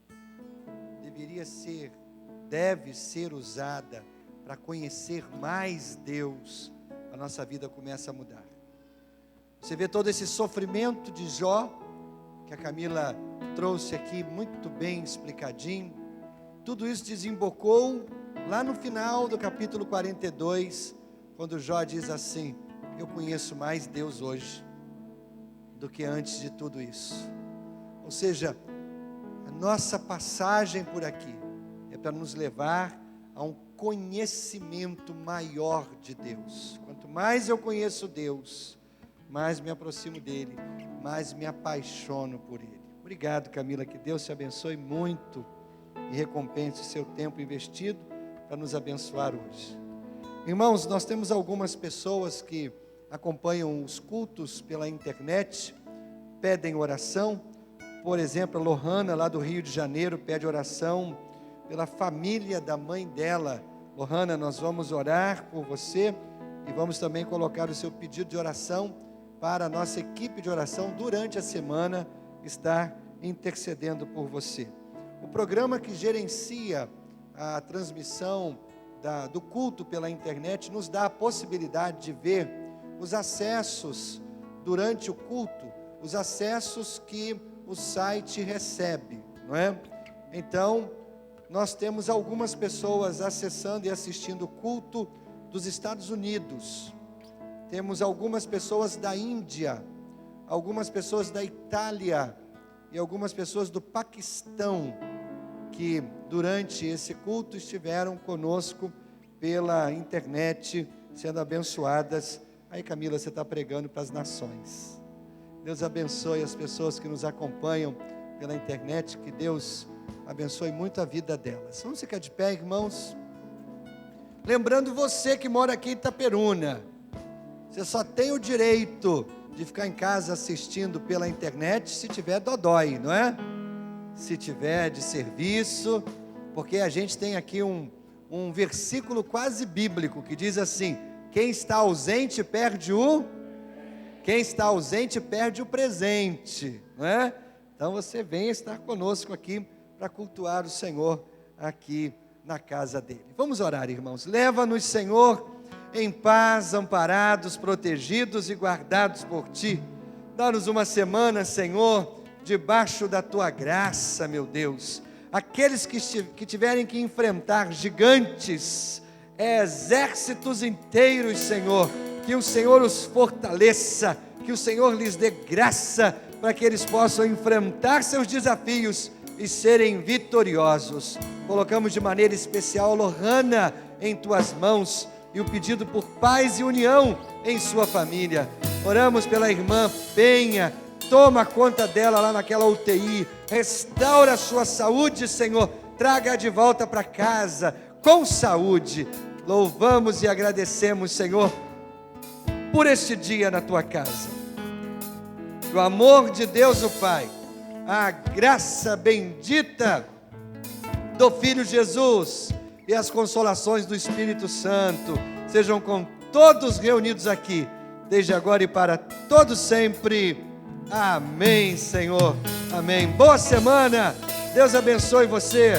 deve ser usada para conhecer mais Deus, a nossa vida começa a mudar. Você vê todo esse sofrimento de Jó, que a Camila trouxe aqui muito bem explicadinho. Tudo isso desembocou lá no final do capítulo 42, quando Jó diz assim: eu conheço mais Deus hoje do que antes de tudo isso. Ou seja, a nossa passagem por aqui é para nos levar a um conhecimento maior de Deus. Quanto mais eu conheço Deus, mais me aproximo dele, mais me apaixono por ele. Obrigado, Camila, que Deus te abençoe muito e recompense o seu tempo investido para nos abençoar hoje. Irmãos, nós temos algumas pessoas que acompanham os cultos pela internet, pedem oração. Por exemplo, a Lohana, lá do Rio de Janeiro, pede oração pela família da mãe dela. Lohana, nós vamos orar por você e vamos também colocar o seu pedido de oração para a nossa equipe de oração durante a semana estar intercedendo por você. O programa que gerencia a transmissão do culto pela internet nos dá a possibilidade de ver os acessos durante o culto, os acessos que o site recebe, não é? Então, nós temos algumas pessoas acessando e assistindo o culto dos Estados Unidos, temos algumas pessoas da Índia, algumas pessoas da Itália e algumas pessoas do Paquistão, que durante esse culto estiveram conosco pela internet, sendo abençoadas. Aí, Camila, você está pregando para as nações. Deus abençoe as pessoas que nos acompanham pela internet, que Deus abençoe muito a vida delas. Vamos ficar de pé, irmãos? Lembrando você que mora aqui em Itaperuna, você só tem o direito de ficar em casa assistindo pela internet se tiver dodói, não é? Se tiver de serviço, porque a gente tem aqui um versículo quase bíblico que diz assim: quem está ausente perde o presente, não é? Então você vem estar conosco aqui para cultuar o Senhor aqui na casa dele. Vamos orar, irmãos. Leva-nos, Senhor, em paz, amparados, protegidos e guardados por Ti. Dá-nos uma semana, Senhor, debaixo da Tua graça, meu Deus. Aqueles que tiverem que enfrentar gigantes, exércitos inteiros, Senhor, que o Senhor os fortaleça, que o Senhor lhes dê graça, para que eles possam enfrentar seus desafios e serem vitoriosos. Colocamos de maneira especial a Lohana em Tuas mãos, e o pedido por paz e união em sua família. Oramos pela irmã Penha, toma conta dela lá naquela UTI, restaura a sua saúde, Senhor, traga-a de volta para casa, com saúde. Louvamos e agradecemos, Senhor, por este dia na Tua casa. Que o amor de Deus o Pai, a graça bendita do Filho Jesus e as consolações do Espírito Santo sejam com todos reunidos aqui, desde agora e para todos sempre. Amém, Senhor. Amém. Boa semana. Deus abençoe você.